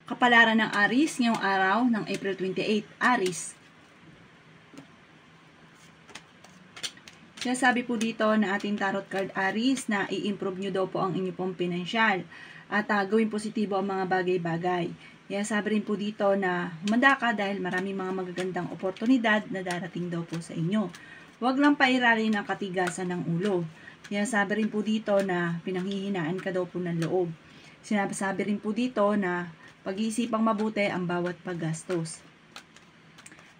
Kapalaran ng Aries ngayong araw ng April 28. Aries. Sinasabi po dito na ating tarot card Aries na i-improve nyo daw po ang inyo pong pinansyal at gawin positibo ang mga bagay-bagay. Kaya sabi rin po dito na humanda ka dahil maraming mga magagandang oportunidad na darating daw po sa inyo. Huwag lang pairalin ang katigasan ng ulo. Kaya sabi rin po dito na pinanghihinaan ka daw po ng loob. Sinasabi rin po dito na pag-iisipang mabuti ang bawat paggastos.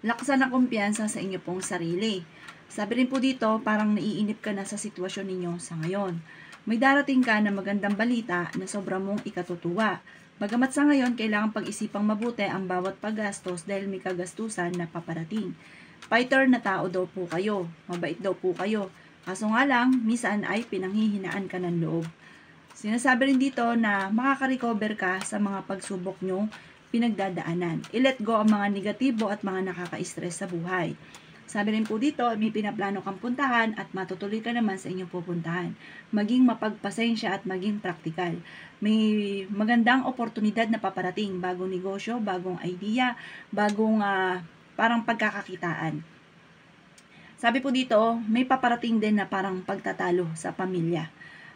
Lakasan ang kumpiyansa sa inyo pong sarili. Sabi rin po dito, parang naiinip ka na sa sitwasyon ninyo sa ngayon. May darating ka na magandang balita na sobrang mong ikatutuwa. Bagamat sa ngayon, kailangan pag-isipang mabuti ang bawat paggastos dahil may kagastusan na paparating. Fighter na tao daw po kayo. Mabait daw po kayo. Kaso nga lang, minsan ay pinanghihinaan ka ng loob. Sinasabi rin dito na makaka-recover ka sa mga pagsubok nyo pinagdadaanan. I-let go ang mga negatibo at mga nakaka-stress sa buhay. Sabi rin po dito, may pinaplano kang puntahan at matutuloy ka naman sa inyong pupuntahan. Maging mapagpasensya at maging praktikal. May magandang oportunidad na paparating, bagong negosyo, bagong idea, bagong parang pagkakakitaan. Sabi po dito, may paparating din na parang pagtatalo sa pamilya.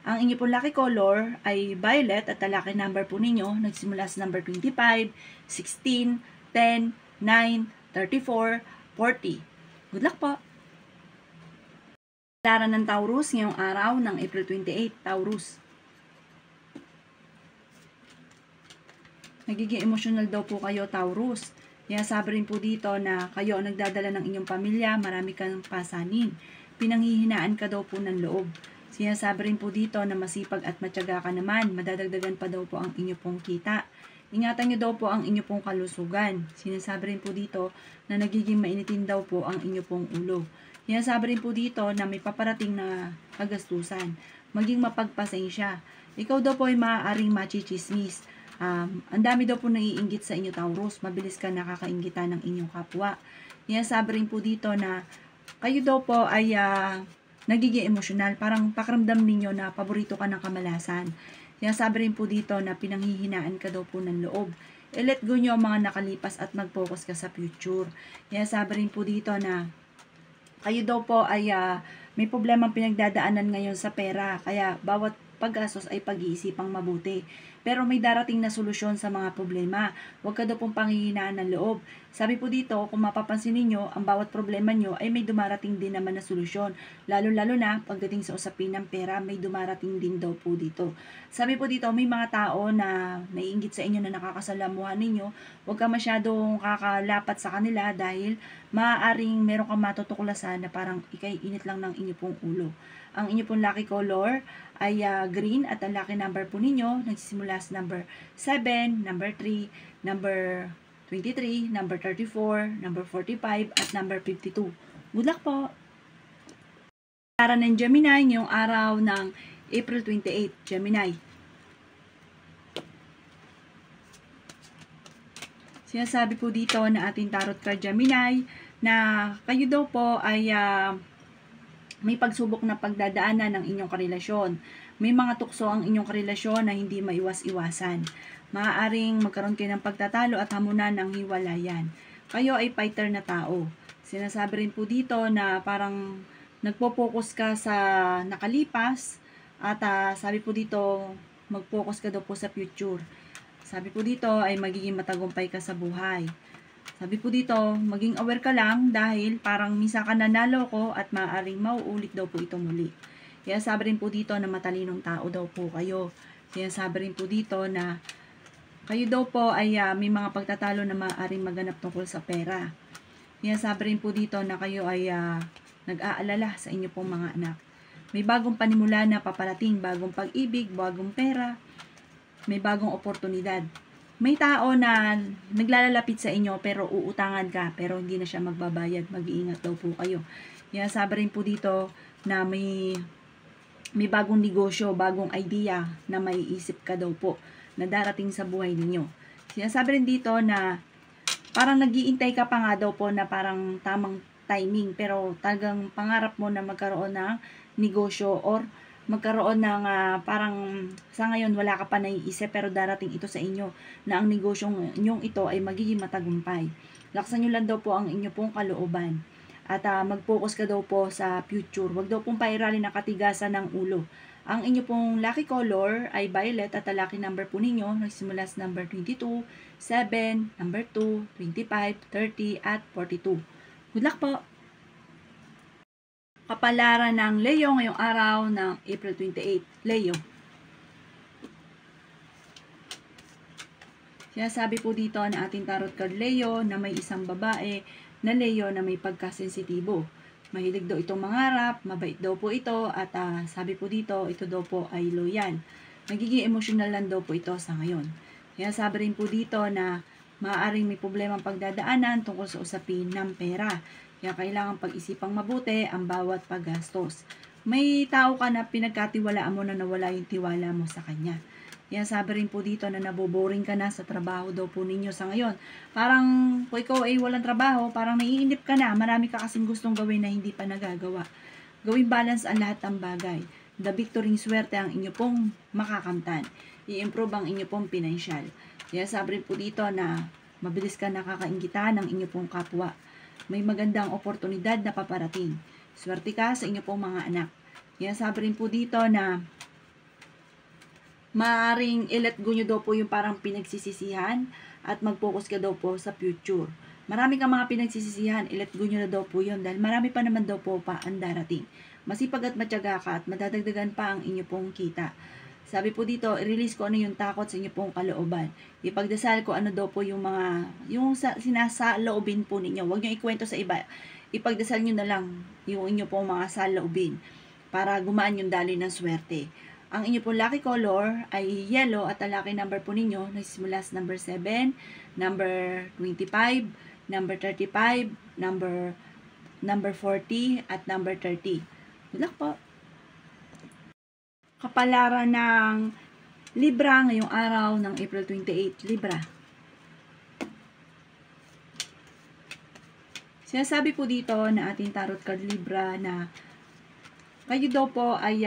Ang inyo pong lucky color ay violet at ang lucky number po ninyo nagsimula sa number 25, 16, 10, 9, 34, 40. Good luck po! Kapalaran ng Taurus ngayong araw ng April 28, Taurus. Nagiging emotional daw po kayo, Taurus. Kaya sabi rin po dito na kayo ang nagdadala ng inyong pamilya, marami kang pasanin. Pinanghihinaan ka daw po ng loob. Sinasabi rin po dito na masipag at matyaga ka naman, madadagdagan pa daw po ang inyo pong kita. Ingatan nyo daw po ang inyo pong kalusugan. Sinasabi rin po dito na nagiging mainitin daw po ang inyo pong ulo. Sinasabi rin po dito na may paparating na kagastusan. Maging mapagpasensya. Ikaw daw po ay maaaring machichismis. Ang dami daw po naiinggit sa inyo, Taurus. Mabilis ka nakakainggitan ng inyong kapwa. Sinasabi rin po dito na kayo daw po ay nagiging emosyonal, parang pakiramdam ninyo na paborito ka ng kamalasan. Sinasabi rin po dito na pinanghihinaan ka daw po ng loob. I-let go nyo ang mga nakalipas at mag-focus ka sa future. Sinasabi rin po dito na kayo daw po ay may problemang pinagdadaanan ngayon sa pera, kaya bawat paggastos ay pag-iisipang mabuti. Pero may darating na solusyon sa mga problema. Huwag ka daw pong panghihinaan ng loob. Sabi po dito, kung mapapansin ninyo, ang bawat problema nyo ay may dumarating din naman na solusyon. Lalo-lalo na pagdating sa usapin ng pera, may dumarating din daw po dito. Sabi po dito, may mga tao na naiinggit sa inyo na nakakasalamuhan ninyo. Huwag ka masyadong kakalapat sa kanila dahil maaaring meron kang matutuklasan na parang ikay init lang ng inyo pong ulo. Ang inyo pong lucky color ay green at ang lucky number po ninyo nagsisimula sa number 7, number 3, number 23, number 34, number 45 at number 52. Good luck po! Para ng Gemini ngayong araw ng April 28, Gemini. Sinasabi po dito na ating tarot card Gemini na kayo daw po ay may pagsubok na pagdadaanan ng inyong karelasyon. May mga tukso ang inyong karelasyon na hindi maiwas-iwasan. Maaaring magkaroon kayo ng pagtatalo at hamunan ng hiwalayan. Kayo ay fighter na tao. Sinasabi rin po dito na parang nagpo-focus ka sa nakalipas at sabi po dito mag-focus ka daw po sa future. Sabi po dito ay magiging matagumpay ka sa buhay. Sabi po dito, maging aware ka lang dahil parang minsan ka nanalo ko at maaaring mauulit daw po ito muli. Kaya sabi rin po dito na matalinong tao daw po kayo. Kaya sabi rin po dito na kayo daw po ay may mga pagtatalo na maaaring maganap tungkol sa pera. Kaya sabi rin po dito na kayo ay nag-aalala sa inyo pong mga anak. May bagong panimula na paparating, bagong pag-ibig, bagong pera, may bagong oportunidad. May tao na naglalalapit sa inyo pero uutangan ka pero hindi na siya magbabayad. Mag-iingat daw po kayo. Kaya sabi rin po dito na may bagong negosyo, bagong idea na maiisip ka daw po na darating sa buhay ninyo. Sinasabi rin dito na parang nag-iintay ka pa nga daw po na parang tamang timing pero talagang pangarap mo na magkaroon ng negosyo or magkaroon ng parang sa ngayon wala ka pa naiisip pero darating ito sa inyo na ang negosyong inyong ito ay magiging matagumpay. Laksan nyo lang daw po ang inyo pong kalooban. At mag-focus ka daw po sa future. Huwag daw pong pairalin ang katigasan ng ulo. Ang inyo pong lucky color ay violet at ang lucky number po ninyo nagsimula sa number 22, 7, number 2, 25, 30 at 42. Good luck po! Kapalaran ng Leo ngayong araw ng April 28. Leo. Sinasabi po dito na ating tarot card Leo na may isang babae na Leo na may pagkasensitibo. Mahilig daw itong mangarap, mabait daw po ito, at sabi po dito, ito daw po ay loyal. Magiging emosyonal lang daw po ito sa ngayon. Kaya sabi rin po dito na maaaring may problemang pagdadaanan tungkol sa usapin ng pera. Kaya kailangan pag-isipang mabuti ang bawat paggastos. May tao ka na pinagkatiwalaan mo na nawala yung tiwala mo sa kanya. Kaya sabi rin po dito na naboboring ka na sa trabaho daw po ninyo sa ngayon. Parang kung ikaw ay walang trabaho, parang naiinip ka na. Marami ka kasing gustong gawin na hindi pa nagagawa. Gawing balance ang lahat ng bagay. The victory swerte ang inyo pong makakamtan. I-improve ang inyo pong pinansyal. Kaya sabi rin po dito na mabilis ka nakakainggitan ng inyo pong kapwa. May magandang oportunidad na paparating. Swerte ka sa inyo pong mga anak. Kaya sabi rin po dito na maaring i-let go nyo daw po yung parang pinagsisisihan at mag-focus ka daw po sa future. Marami kang mga pinagsisisihan, i-let go nyo na daw po yun dahil marami pa naman daw po pa ang darating. Masipag at matyaga ka at madadagdagan pa ang inyo pong kita. Sabi po dito, i-release ko ano yung takot sa inyo pong kalooban. Ipagdasal ko ano daw po yung mga, yung sinasaloobin po ninyo. Huwag nyo ikwento sa iba. Ipagdasal nyo na lang yung inyo pong mga saloobin para gumaan yung daloy ng swerte. Ang inyo pong lucky color ay yellow at ang lucky number po ninyo nagsimula sa number 7, number 25, number 35, number 40 at number 30. Good luck po! Kapalaran ng Libra ngayong araw ng April 28. Libra. Sinasabi po dito na ating tarot card Libra na kayo daw po ay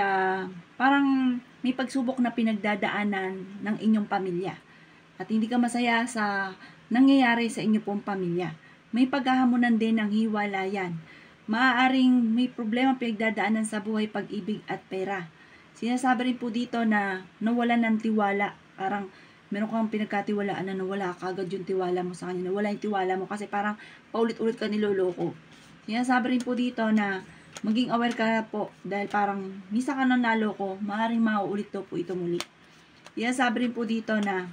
parang may pagsubok na pinagdadaanan ng inyong pamilya. At hindi ka masaya sa nangyayari sa inyong pong pamilya. May paghahamunan din ng hiwalayan. Maaaring may problema pinagdadaanan sa buhay, pag-ibig at pera. Sinasabi rin po dito na nawalan ng tiwala. Parang meron kang pinagkatiwalaan na nawala kagad yung tiwala mo sa kanya. Nawala yung tiwala mo kasi parang paulit-ulit ka niloloko. Sinasabi rin po dito na maging aware ka po dahil parang misa ka nang naloko, maaaring mauulit daw po ito muli. Sinasabi rin po dito na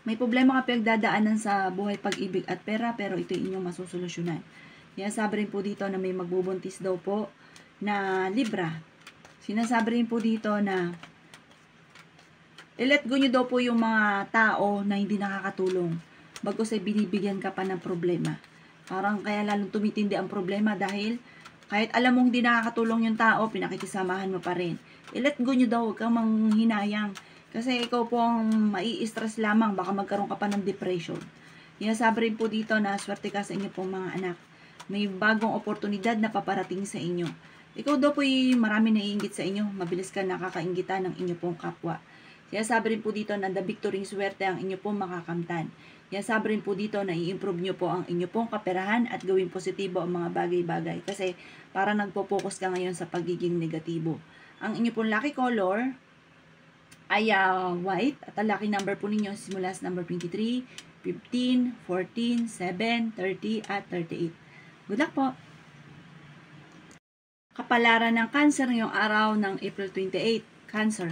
may problema ka pinagdadaanan sa buhay, pag-ibig at pera pero ito inyong masusolusyonan. Sinasabi rin po dito na may magbubuntis daw po na Libra. Sinasabi rin po dito na i-let go nyo daw po yung mga tao na hindi nakakatulong. Bagos ay binibigyan ka pa ng problema. Parang kaya lalong tumitindi ang problema dahil kahit alam mong hindi nakakatulong yung tao, pinakikisamahan mo pa rin. I-let go nyo daw, huwag kang manghinayang. Kasi ikaw po ang mai-stress lamang, baka magkaroon ka pa ng depression. Sinasabi rin po dito na swerte ka sa inyo pong mga anak. May bagong oportunidad na paparating sa inyo. Ikaw daw po marami naiinggit sa inyo, mabilis ka nakakainggitan ng inyo pong kapwa. Sinasabi rin po dito na the victory swerte ang inyo pong makakamtan. Sinasabi rin po dito na i-improve nyo po ang inyo pong kaperahan at gawing positibo ang mga bagay-bagay. Kasi para nagpo-focus ka ngayon sa pagiging negatibo. Ang inyo pong lucky color ay white at ang lucky number po ninyo simula sa number 23, 15, 14, 7, 30 at 38. Good luck po! Kapalaran ng Cancer ngayong araw ng April 28. Cancer.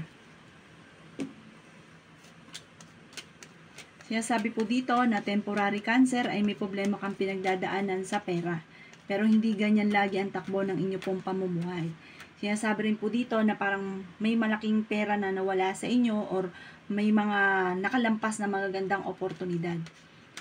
Sinasabi po dito na temporary cancer ay may problema kang pinagdadaanan sa pera. Pero hindi ganyan lagi ang takbo ng inyo pong pamumuhay. Sinasabi rin po dito na parang may malaking pera na nawala sa inyo or may mga nakalampas na magagandang oportunidad.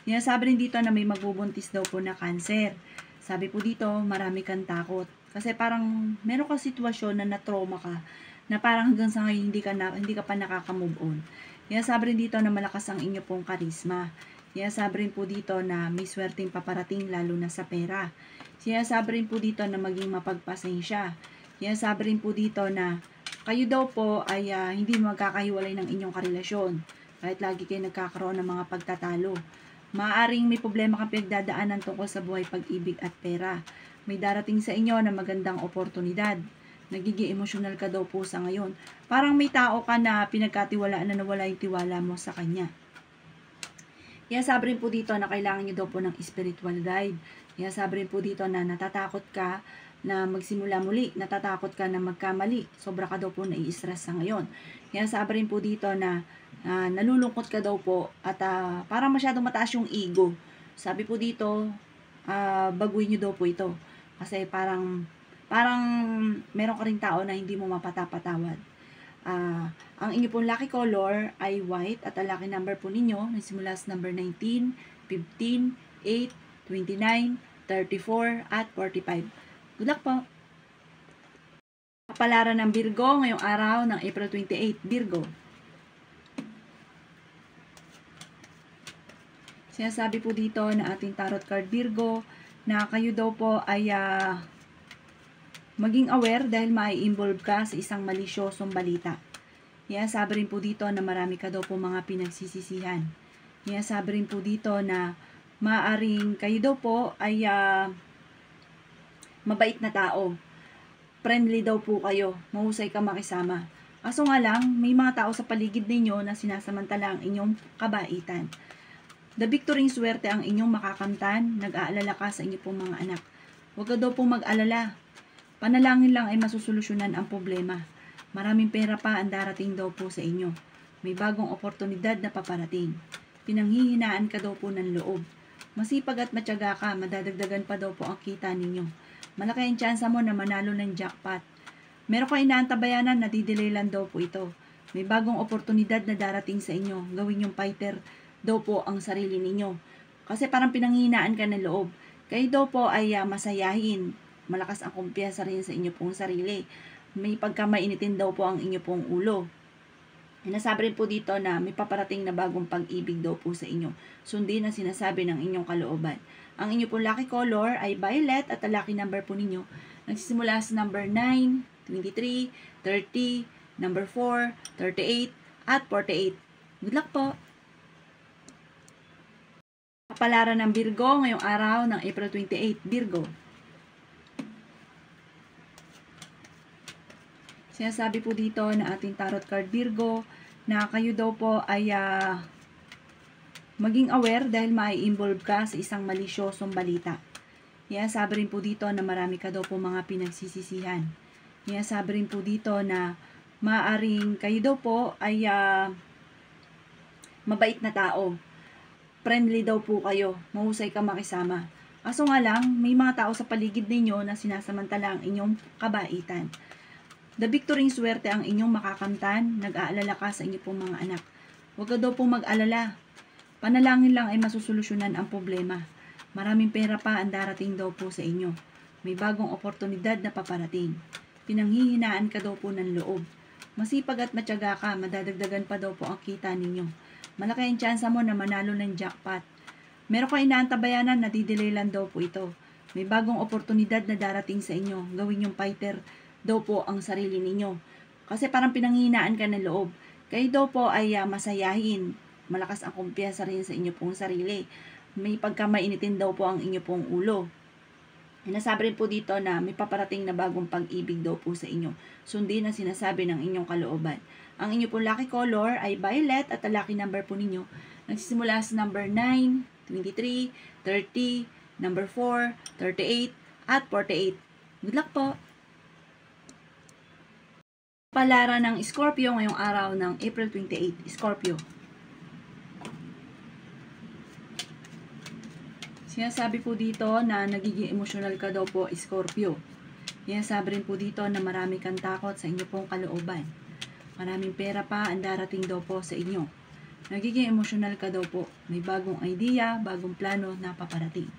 Sinasabi rin dito na may magbubuntis daw po na cancer. Sabi po dito, marami kang takot. Kasi parang meron ka sitwasyon na na-trauma ka na parang hanggang sa ngayon hindi ka pa nakaka-move on. Sinasabi rin dito na malakas ang inyo pong karisma. Sinasabi rin po dito na may swerteng paparating lalo na sa pera. Sinasabi rin po dito na maging mapagpasensya. Sinasabi rin po dito na kayo daw po ay hindi magkakahiwalay ng inyong karelasyon. Kahit lagi kayo nagkakaroon ng mga pagtatalo. Maaaring may problema kang pinagdadaanan tungkol sa buhay, pag-ibig at pera. May darating sa inyo na magandang oportunidad. Nagiging emosyonal ka daw po sa ngayon. Parang may tao ka na pinagkatiwalaan na nawala yung tiwala mo sa kanya. Sabi rin po dito na kailangan nyo daw po ng spiritual guide. Sabi rin po dito na natatakot ka na magsimula muli, natatakot ka na magkamali. Sobra ka daw po nai-stress sa ngayon. Sabi rin po dito na nalulungkot ka daw po at parang masyadong mataas yung ego. Sabi po dito, baguhin nyo daw po ito. Kasi parang meron ka ring tao na hindi mo mapatapatawad. Ang inyo pong lucky color ay white at ang lucky number po ninyo nagsimula sa number 19, 15, 8, 29, 34 at 45. Good luck po! Kapalaran ng Virgo ngayong araw ng April 28. Virgo. Sinasabi po dito na ating tarot card Virgo na kayo daw po ay maging aware dahil mai-involve ka sa isang malisyosong balita. Sabi rin po dito na marami ka daw po mga pinagsisisihan. Sabi rin po dito na maaaring kayo daw po ay mabait na tao. Friendly daw po kayo. Mahusay ka makisama. Kaso nga lang, may mga tao sa paligid ninyo na sinasamantala ang inyong kabaitan. The victory swerte ang inyong makakamtan. Nag-aalala ka sa inyong pong mga anak. Huwag ka daw po mag-alala. Panalangin lang ay masusolusyonan ang problema. Maraming pera pa ang darating daw po sa inyo. May bagong oportunidad na paparating. Pinanghihinaan ka daw po ng loob. Masipag at matyaga ka, madadagdagan pa daw po ang kita ninyo. Malaki ang tsansa mo na manalo ng jackpot. Meron kang inaantabayanan na didelay lang daw po ito. May bagong oportunidad na darating sa inyo. Gawin yung fighter daw po ang sarili ninyo. Kasi parang pinanghihinaan ka ng loob. Kayo daw po ay masayahin. Malakas ang kumpiyansa rin sa inyo pong sarili. May pagkamainitin daw po ang inyo pong ulo. Nasabi rin po dito na may paparating na bagong pag-ibig daw po sa inyo. Sundin ang sinasabi ng inyong kalooban. Ang inyo pong lucky color ay violet at ang lucky number po ninyo nagsisimula sa number 9, 23, 30, number 4, 38, at 48. Good luck po! Kapalaran ng Virgo ngayong araw ng April 28. Virgo. Sinasabi po dito na ating tarot card Virgo na kayo daw po ay maging aware dahil mai-involve ka sa isang malisyosong balita. Sabi rin po dito na marami ka daw po mga pinagsisisihan. Sabi rin po dito na maaaring kayo daw po ay mabait na tao. Friendly daw po kayo. Mahusay ka makisama. Kaso nga lang, may mga tao sa paligid ninyo na sinasamantala ang inyong kabaitan. The victory swerte ang inyong makakamtan. Nag-aalala ka sa inyong pong mga anak. Huwag ka daw pong mag-alala. Panalangin lang ay masusolusyonan ang problema. Maraming pera pa ang darating daw po sa inyo. May bagong oportunidad na paparating. Pinanghihinaan ka daw po ng loob. Masipag at matyaga ka, madadagdagan pa daw po ang kita ninyo. Malaki ang tsansa mo na manalo ng jackpot. Meron kang inaantabayanan na didelay lang daw po ito. May bagong oportunidad na darating sa inyo. Gawin yung fighter daw po ang sarili ninyo. Kasi parang pinanghihinaan ka ng loob. Kayo daw po ay masayahin. Malakas ang kumpiyansa rin sa inyo pong sarili. May pagkamainitin daw po ang inyo pong ulo. Nasabi rin po dito na may paparating na bagong pag-ibig daw po sa inyo. Sundin ang sinasabi ng inyong kalooban. Ang inyo pong lucky color ay violet at ang lucky number po ninyo nagsisimula sa number 9, 23, 30, number 4, 38, at 48. Good luck po! Palaran ng Scorpio ngayong araw ng April 28. Scorpio. Sinasabi po dito na nagiging emosyonal ka daw po, Scorpio. Sinasabi rin po dito na marami kang takot sa inyo pong kalooban. Maraming pera pa ang darating daw po sa inyo. Nagiging emosyonal ka daw po. May bagong idea, bagong plano na paparating.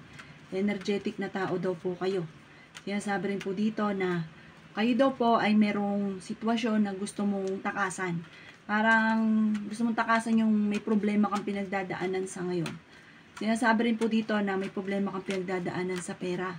Energetic na tao daw po kayo. Sinasabi rin po dito na kayo daw po ay merong sitwasyon na gusto mong takasan. Parang gusto mong takasan yung may problema kang pinagdadaanan sa ngayon. Sinasabi rin po dito na may problema kang pinagdadaanan sa pera.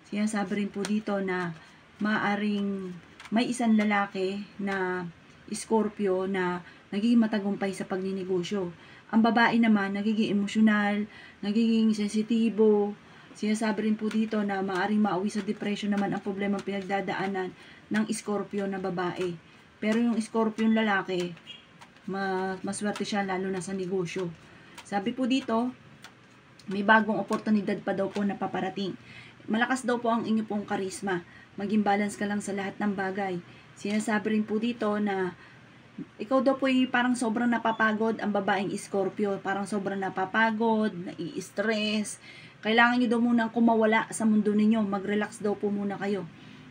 Sinasabi rin po dito na maaring may isang lalaki na Scorpio na nagiging matagumpay sa pagninegosyo. Ang babae naman, nagiging emosyonal, nagiging sensitibo. Sinasabi rin po dito na maaaring mauwi sa depression naman ang problema pinagdadaanan ng Scorpio na babae. Pero yung Scorpio lalaki, maswerte siya lalo na sa negosyo. Sabi po dito, may bagong oportunidad pa daw po na paparating. Malakas daw po ang inyo pong karisma. Maging balance ka lang sa lahat ng bagay. Sinasabi rin po dito na ikaw daw po parang sobrang napapagod ang babaeng Scorpio. Parang sobrang napapagod, nai-stress. Kailangan nyo daw munang kumawala sa mundo ninyo. Mag-relax daw po muna kayo.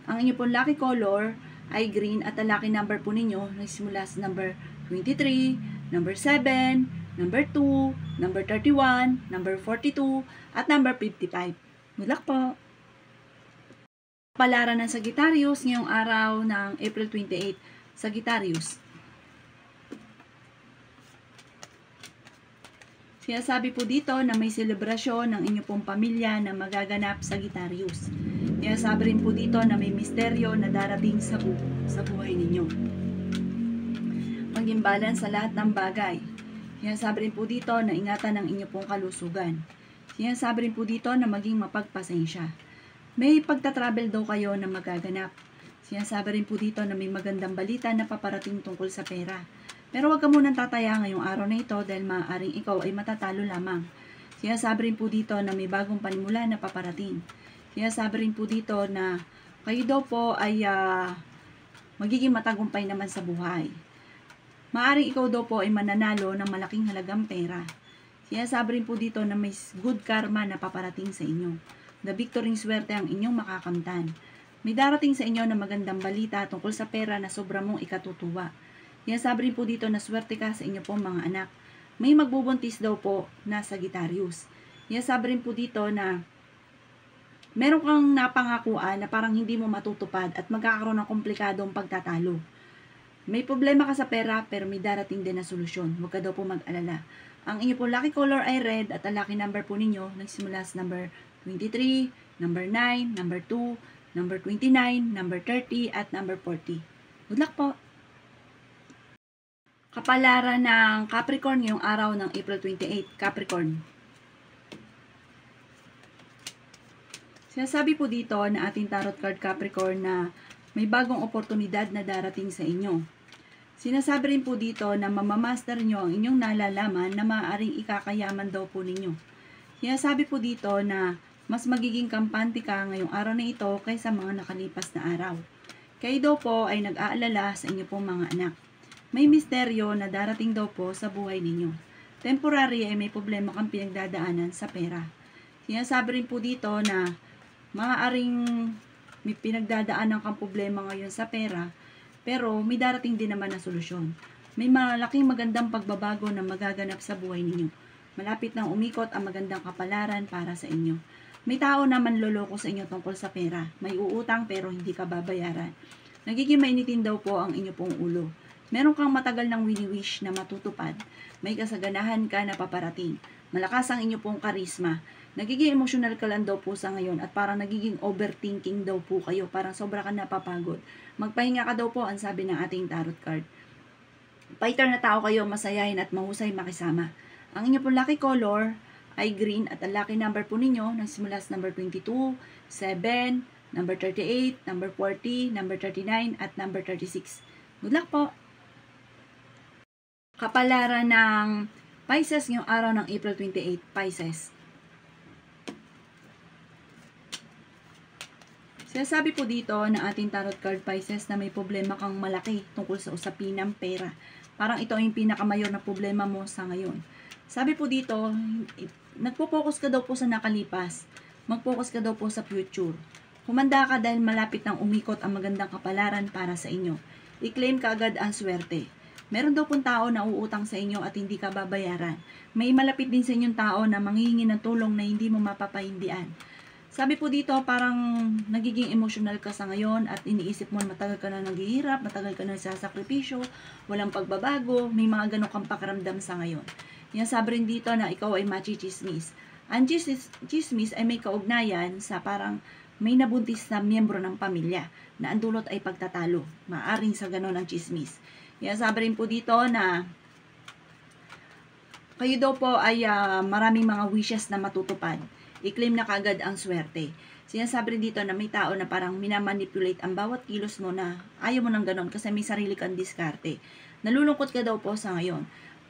Ang inyo pong lucky color ay green at ang lucky number po ninyo nagsimula sa number 23, number 7, number 2, number 31, number 42, at number 55. Good luck po! Palaran ng Sagittarius ngayong araw ng April 28. Sagittarius. Sinasabi po dito na may selebrasyon ng inyong pong pamilya na magaganap Sagittarius. Sinasabi rin po dito na may misteryo na darating sa buhay ninyo. Maging balance sa lahat ng bagay. Sinasabi rin po dito na ingatan ang inyong pong kalusugan. Sinasabi rin po dito na maging mapagpasensya. May pagta-travel daw kayo na magaganap. Sinasabi rin po dito na may magandang balita na paparating tungkol sa pera. Pero huwag ka munang tataya ngayong araw na ito dahil maaaring ikaw ay matatalo lamang. Sinasabi rin po dito na may bagong panimula na paparating. Sinasabi rin po dito na kayo daw po ay magiging matagumpay naman sa buhay. Maaaring ikaw daw po ay mananalo ng malaking halagang pera. Sinasabi rin po dito na may good karma na paparating sa inyo. The victory swerte ang inyong makakamtan. May darating sa inyo na magandang balita tungkol sa pera na sobra mong ikatutuwa. Sinasabi rin po dito na swerte ka sa inyo pong mga anak. May magbubuntis daw po na Sagittarius. Sinasabi rin po dito na meron kang napangakuan na parang hindi mo matutupad at magkakaroon ng komplikadong pagtatalo. May problema ka sa pera pero may darating din na solusyon. Huwag ka daw po mag-alala. Ang inyo po lucky color ay red at ang lucky number po ninyo nagsimula sa number 23, number 9, number 2, number 29, number 30 at number 40. Good luck po! Kapalaran ng Capricorn ngayong araw ng April 28. Capricorn. Sinasabi po dito na ating tarot card Capricorn na may bagong oportunidad na darating sa inyo. Sinasabi rin po dito na mamamaster nyo ang inyong nalalaman na maaaring ikakayaman daw po ninyo. Sinasabi po dito na mas magiging kampante ka ngayong araw na ito kaysa mga nakalipas na araw. Kayo daw po ay nag-aalala sa inyo pong mga anak. May misteryo na darating daw po sa buhay ninyo. Temporary ay may problema kang pinagdadaanan sa pera. Sinasabi rin po dito na maaaring may pinagdadaanan kang problema ngayon sa pera, pero may darating din naman na solusyon. May malaking magandang pagbabago na magaganap sa buhay ninyo. Malapit nang umikot ang magandang kapalaran para sa inyo. May tao na manloloko sa inyo tungkol sa pera. May uutang pero hindi ka babayaran. Nagiging mainitin daw po ang inyo pong ulo. Meron kang matagal ng wini-wish na matutupad. May kasaganahan ka na paparating. Malakas ang inyo pong karisma. Nagiging emotional ka lang daw po sa ngayon at parang nagiging overthinking daw po kayo. Parang sobra ka napapagod. Magpahinga ka daw po ang sabi ng ating tarot card. Fighter na tao kayo, masayahin at mahusay makisama. Ang inyo pong lucky color ay green at ang lucky number po ninyo nagsimula sa number 22, 7, number 38, number 40, number 39 at number 36. Good luck po! Kapalaran ng Pisces ngayong araw ng April 28, Pisces. Sinasabi po dito na ating tarot card Pisces na may problema kang malaki tungkol sa usapin ng pera. Parang ito yung pinakamayor na problema mo sa ngayon. Sabi po dito, nagpo-focus ka daw po sa nakalipas. Mag-focus ka daw po sa future. Humanda ka dahil malapit nang umikot ang magandang kapalaran para sa inyo. I-claim ka agad ang swerte. Meron daw pong tao na uutang sa inyo at hindi ka babayaran. May malapit din sa inyong tao na manghihingi ng tulong na hindi mo mapapahindian. Sabi po dito, parang nagiging emotional ka sa ngayon at iniisip mo matagal ka na naghihirap, matagal ka na sasakripisyo, walang pagbabago, may mga ganong kang pakiramdam sa ngayon. Yan sabi rin dito na ikaw ay machichismis. Ang chismis ay may kaugnayan sa parang may nabuntis na miyembro ng pamilya na ang dulot ay pagtatalo. Maaring sa ganon ang chismis. Kaya sabi rin po dito na kayo daw po ay maraming mga wishes na matutupad. I-claim na kagad ang swerte. Sinasabi rin dito na may tao na parang minamanipulate ang bawat kilos mo na ayaw mo ng ganon kasi may sarili kang diskarte. Nalulungkot ka daw po sa ngayon.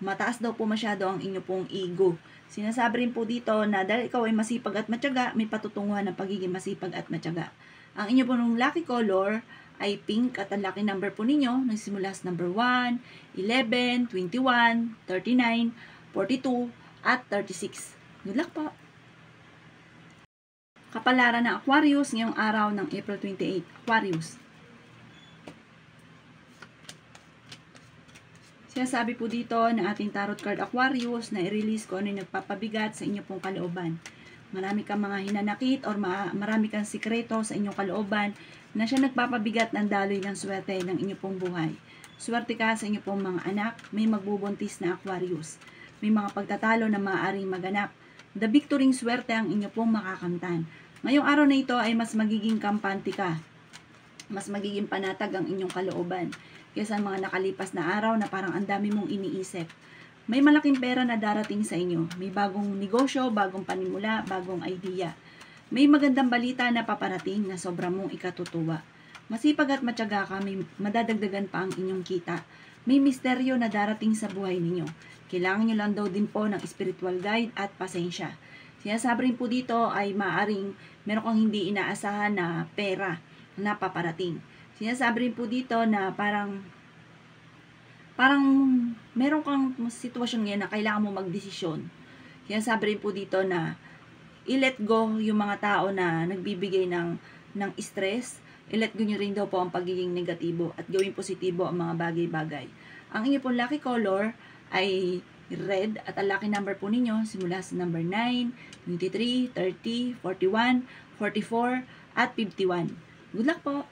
Mataas daw po masyado ang inyo pong ego. Sinasabi rin po dito na dahil ikaw ay masipag at matyaga, may patutunguhan ng pagiging masipag at matyaga. Ang inyo pong lucky color ay pink at ang lucky number po ninyo nagsimula sa number 1, 11, 21, 39, 42, at 36. Good luck po! Kapalaran ng Aquarius ngayong araw ng April 28. Aquarius. Sinasabi po dito ng ating tarot card Aquarius na i-release ko ano yung nagpapabigat sa inyo pong kalooban. Marami kang mga hinanakit or marami kang sikreto sa inyong kalooban na siya nagpapabigat ng daloy ng swerte ng inyo pong buhay. Swerte ka sa inyo pong mga anak, may magbubuntis na Aquarius. May mga pagtatalo na maaaring maganap. The victory swerte ang inyo pong makakamtan. Ngayong araw na ito ay mas magiging kampante ka. Mas magiging panatag ang inyong kalooban kaysa mga nakalipas na araw na parang ang dami mong iniisip. May malaking pera na darating sa inyo. May bagong negosyo, bagong panimula, bagong idea. May magandang balita na paparating na sobrang mong ikatutuwa. Masipag at matyaga ka, may madadagdagan pa ang inyong kita. May misteryo na darating sa buhay ninyo. Kailangan nyo lang daw din po ng spiritual guide at pasensya. Sinasabi rin po dito ay maaring meron kang hindi inaasahan na pera na paparating. Sinasabi rin po dito na parang meron kang sitwasyon ngayon na kailangan mo magdesisyon. Sinasabi rin po dito na i-let go yung mga tao na nagbibigay ng stress. I-let go nyo rin daw po ang pagiging negatibo at gawing positibo ang mga bagay-bagay. Ang inyo pong lucky color ay red at ang lucky number po ninyo simula sa number 9, 23, 30, 41, 44, at 51. Good luck po!